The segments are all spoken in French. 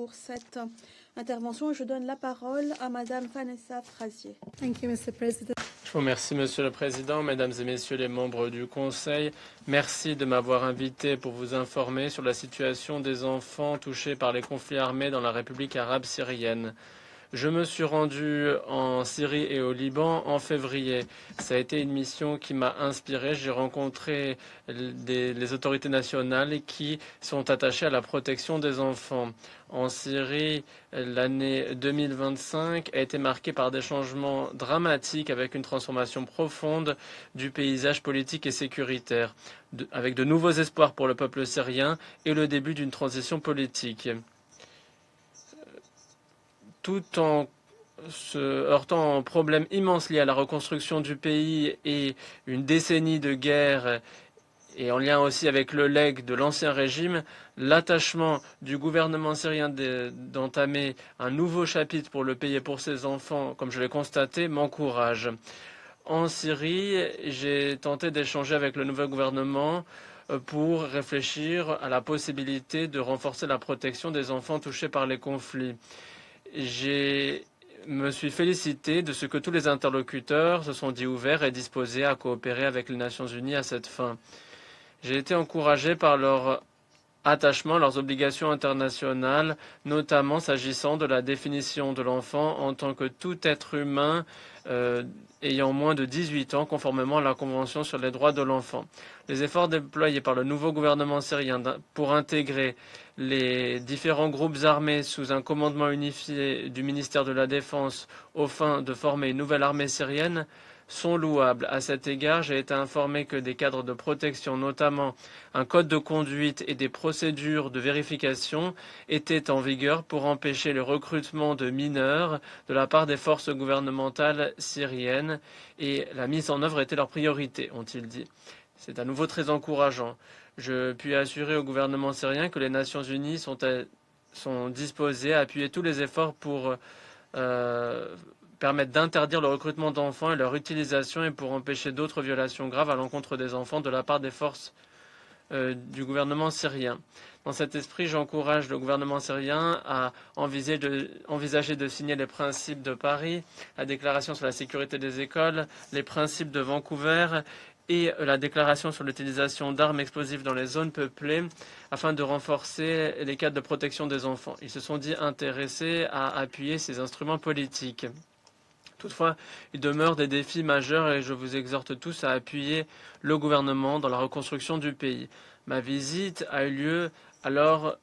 pour cette intervention. Je donne la parole à Madame Vanessa Frazier. Thank you, Mr. President. Je vous remercie, Monsieur le Président, Mesdames et Messieurs les membres du Conseil. Merci de m'avoir invité pour vous informer sur la situation des enfants touchés par les conflits armés dans la République arabe syrienne. Je me suis rendu en Syrie et au Liban en février. Ça a été une mission qui m'a inspiré. J'ai rencontré les autorités nationales qui sont attachées à la protection des enfants. En Syrie, l'année 2025 a été marquée par des changements dramatiques avec une transformation profonde du paysage politique et sécuritaire, avec de nouveaux espoirs pour le peuple syrien et le début d'une transition politique. Tout en se heurtant aux problèmes immenses liés à la reconstruction du pays et une décennie de guerre, et en lien aussi avec le legs de l'ancien régime, l'attachement du gouvernement syrien d'entamer un nouveau chapitre pour le pays et pour ses enfants, comme je l'ai constaté, m'encourage. En Syrie, j'ai tenté d'échanger avec le nouveau gouvernement pour réfléchir à la possibilité de renforcer la protection des enfants touchés par les conflits. Je me suis félicité de ce que tous les interlocuteurs se sont dit ouverts et disposés à coopérer avec les Nations Unies à cette fin. J'ai été encouragé par leur attachement, leurs obligations internationales, notamment s'agissant de la définition de l'enfant en tant que tout être humain ayant moins de 18 ans, conformément à la Convention sur les droits de l'enfant. Les efforts déployés par le nouveau gouvernement syrien pour intégrer les différents groupes armés sous un commandement unifié du ministère de la Défense aux fins de former une nouvelle armée syrienne sont louables. À cet égard, j'ai été informé que des cadres de protection, notamment un code de conduite et des procédures de vérification, étaient en vigueur pour empêcher le recrutement de mineurs de la part des forces gouvernementales syriennes, et la mise en œuvre était leur priorité, ont-ils dit. C'est à nouveau très encourageant. Je puis assurer au gouvernement syrien que les Nations Unies sont disposées à appuyer tous les efforts pour permettre d'interdire le recrutement d'enfants et leur utilisation et pour empêcher d'autres violations graves à l'encontre des enfants de la part des forces du gouvernement syrien. Dans cet esprit, j'encourage le gouvernement syrien à envisager de signer les principes de Paris, la déclaration sur la sécurité des écoles, les principes de Vancouver et la déclaration sur l'utilisation d'armes explosives dans les zones peuplées afin de renforcer les cadres de protection des enfants. Ils se sont dit intéressés à appuyer ces instruments politiques. Toutefois, il demeure des défis majeurs et je vous exhorte tous à appuyer le gouvernement dans la reconstruction du pays. Ma visite a eu lieu alors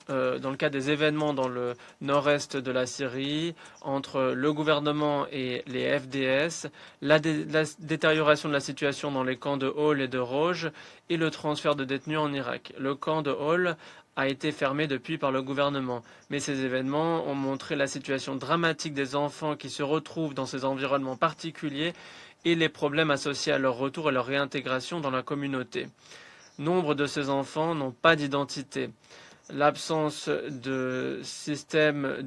dans le cadre des événements dans le nord-est de la Syrie, entre le gouvernement et les FDS, la détérioration de la situation dans les camps de Hol et de Roj et le transfert de détenus en Irak. Le camp de Hol a été fermé depuis par le gouvernement, mais ces événements ont montré la situation dramatique des enfants qui se retrouvent dans ces environnements particuliers et les problèmes associés à leur retour et leur réintégration dans la communauté. Nombre de ces enfants n'ont pas d'identité. L'absence de système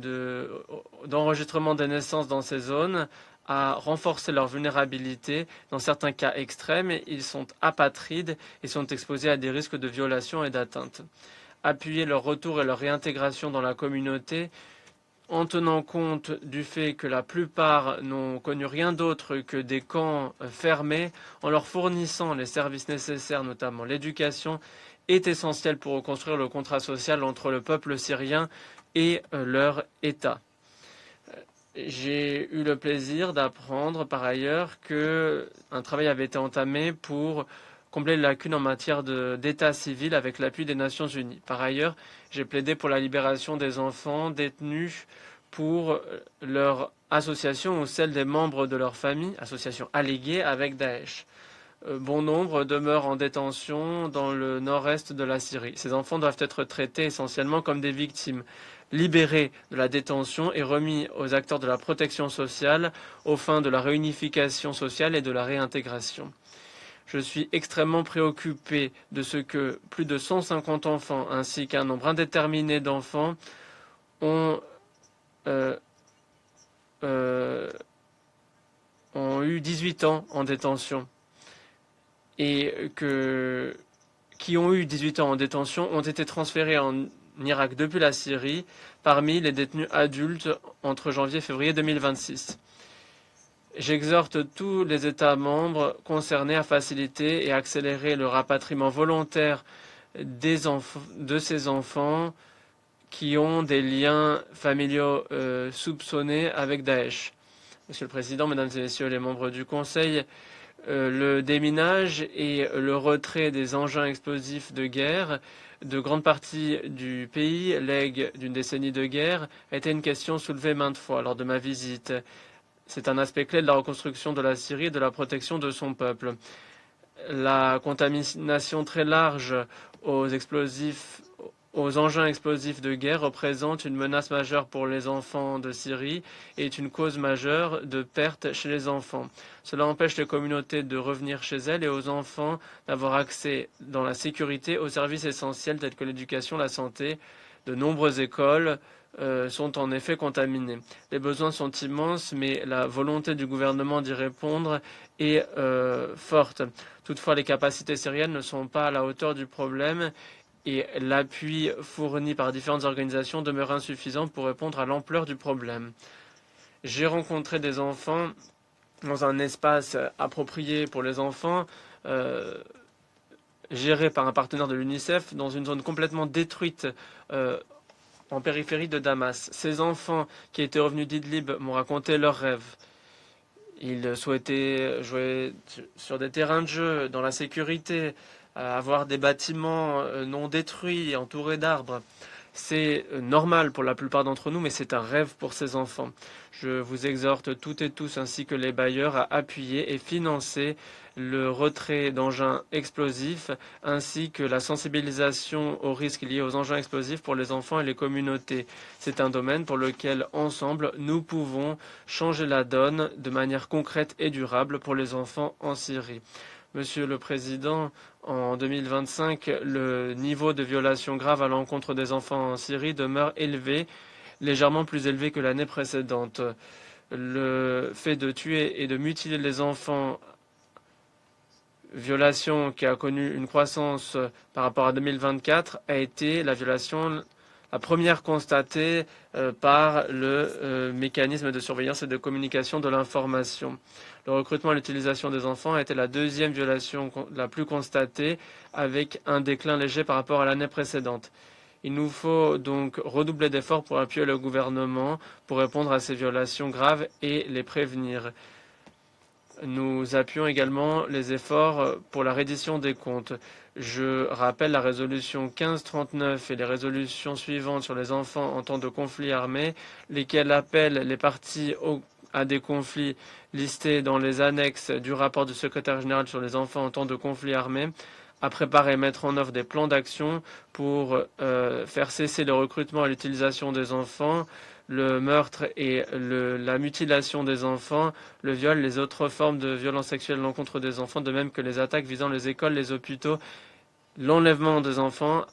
d'enregistrement des naissances dans ces zones a renforcé leur vulnérabilité. Dans certains cas extrêmes, ils sont apatrides et sont exposés à des risques de violation et d'atteinte. Appuyer leur retour et leur réintégration dans la communauté en tenant compte du fait que la plupart n'ont connu rien d'autre que des camps fermés, en leur fournissant les services nécessaires, notamment l'éducation, est essentiel pour reconstruire le contrat social entre le peuple syrien et leur État. J'ai eu le plaisir d'apprendre par ailleurs qu'un travail avait été entamé pour combler les lacunes en matière d'état civil avec l'appui des Nations Unies. Par ailleurs, j'ai plaidé pour la libération des enfants détenus pour leur association ou celle des membres de leur famille, association alléguée avec Daesh. Bon nombre demeurent en détention dans le nord-est de la Syrie. Ces enfants doivent être traités essentiellement comme des victimes, libérés de la détention et remis aux acteurs de la protection sociale aux fins de la réunification sociale et de la réintégration. Je suis extrêmement préoccupé de ce que plus de 150 enfants ainsi qu'un nombre indéterminé d'enfants ont eu 18 ans en détention et qui ont eu 18 ans en détention ont été transférés en Irak depuis la Syrie parmi les détenus adultes entre janvier et février 2026. J'exhorte tous les États membres concernés à faciliter et accélérer le rapatriement volontaire de ces enfants qui ont des liens familiaux soupçonnés avec Daesh. Monsieur le Président, Mesdames et Messieurs les membres du Conseil, le déminage et le retrait des engins explosifs de guerre de grandes parties du pays, legs d'une décennie de guerre, a été une question soulevée maintes fois lors de ma visite. C'est un aspect clé de la reconstruction de la Syrie et de la protection de son peuple. La contamination très large aux engins explosifs de guerre représente une menace majeure pour les enfants de Syrie et est une cause majeure de perte chez les enfants. Cela empêche les communautés de revenir chez elles et aux enfants d'avoir accès dans la sécurité aux services essentiels tels que l'éducation, la santé. De nombreuses écoles sont en effet contaminées. Les besoins sont immenses, mais la volonté du gouvernement d'y répondre est forte. Toutefois, les capacités syriennes ne sont pas à la hauteur du problème et l'appui fourni par différentes organisations demeure insuffisant pour répondre à l'ampleur du problème. J'ai rencontré des enfants dans un espace approprié pour les enfants, géré par un partenaire de l'UNICEF, dans une zone complètement détruite en périphérie de Damas. Ces enfants qui étaient revenus d'Idlib m'ont raconté leurs rêves. Ils souhaitaient jouer sur des terrains de jeu, dans la sécurité, avoir des bâtiments non détruits, entourés d'arbres. C'est normal pour la plupart d'entre nous, mais c'est un rêve pour ces enfants. Je vous exhorte toutes et tous, ainsi que les bailleurs, à appuyer et financer le retrait d'engins explosifs, ainsi que la sensibilisation aux risques liés aux engins explosifs pour les enfants et les communautés. C'est un domaine pour lequel, ensemble, nous pouvons changer la donne de manière concrète et durable pour les enfants en Syrie. Monsieur le Président, en 2025, le niveau de violation grave à l'encontre des enfants en Syrie demeure élevé, légèrement plus élevé que l'année précédente. Le fait de tuer et de mutiler les enfants, violation qui a connu une croissance par rapport à 2024, a été la première constatée par le mécanisme de surveillance et de communication de l'information. Le recrutement et l'utilisation des enfants a été la deuxième violation la plus constatée, avec un déclin léger par rapport à l'année précédente. Il nous faut donc redoubler d'efforts pour appuyer le gouvernement pour répondre à ces violations graves et les prévenir. Nous appuyons également les efforts pour la reddition des comptes. Je rappelle la résolution 1539 et les résolutions suivantes sur les enfants en temps de conflit armé, lesquelles appellent les parties à des conflits listés dans les annexes du rapport du secrétaire général sur les enfants en temps de conflit armé, à préparer et mettre en œuvre des plans d'action pour faire cesser le recrutement et l'utilisation des enfants, le meurtre et la mutilation des enfants, le viol, les autres formes de violence sexuelle à l'encontre des enfants, de même que les attaques visant les écoles, les hôpitaux, l'enlèvement des enfants,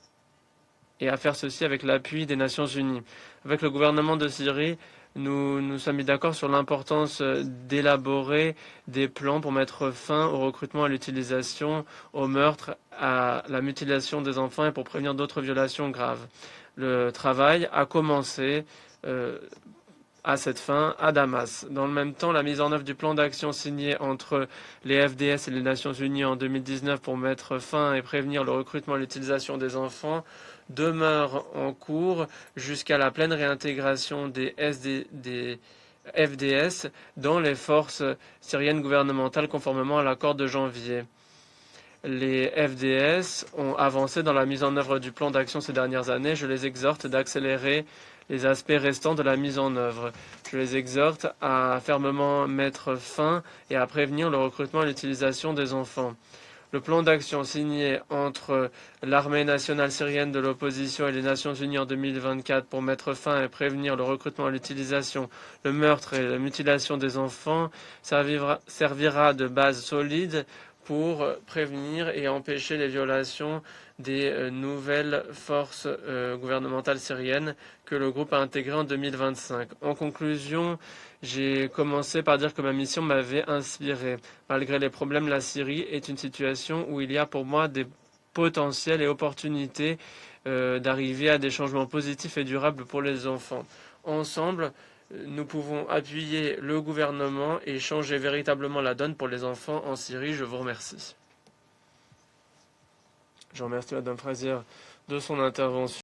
et à faire ceci avec l'appui des Nations Unies. Avec le gouvernement de Syrie, nous nous sommes mis d'accord sur l'importance d'élaborer des plans pour mettre fin au recrutement, à l'utilisation, au meurtre, à la mutilation des enfants et pour prévenir d'autres violations graves. Le travail a commencé à cette fin à Damas. Dans le même temps, la mise en œuvre du plan d'action signé entre les FDS et les Nations Unies en 2019 pour mettre fin et prévenir le recrutement et l'utilisation des enfants demeure en cours jusqu'à la pleine réintégration des FDS dans les forces syriennes gouvernementales conformément à l'accord de janvier. Les FDS ont avancé dans la mise en œuvre du plan d'action ces dernières années. Je les exhorte d'accélérer les aspects restants de la mise en œuvre. Je les exhorte à fermement mettre fin et à prévenir le recrutement et l'utilisation des enfants. Le plan d'action signé entre l'armée nationale syrienne de l'opposition et les Nations Unies en 2024 pour mettre fin et prévenir le recrutement et l'utilisation, le meurtre et la mutilation des enfants servira de base solide pour prévenir et empêcher les violations des nouvelles forces gouvernementales syriennes que le groupe a intégrées en 2025. En conclusion, j'ai commencé par dire que ma mission m'avait inspiré. Malgré les problèmes, la Syrie est une situation où il y a pour moi des potentiels et opportunités d'arriver à des changements positifs et durables pour les enfants. Ensemble, nous pouvons appuyer le gouvernement et changer véritablement la donne pour les enfants en Syrie. Je vous remercie. Je remercie Madame Frazier de son intervention.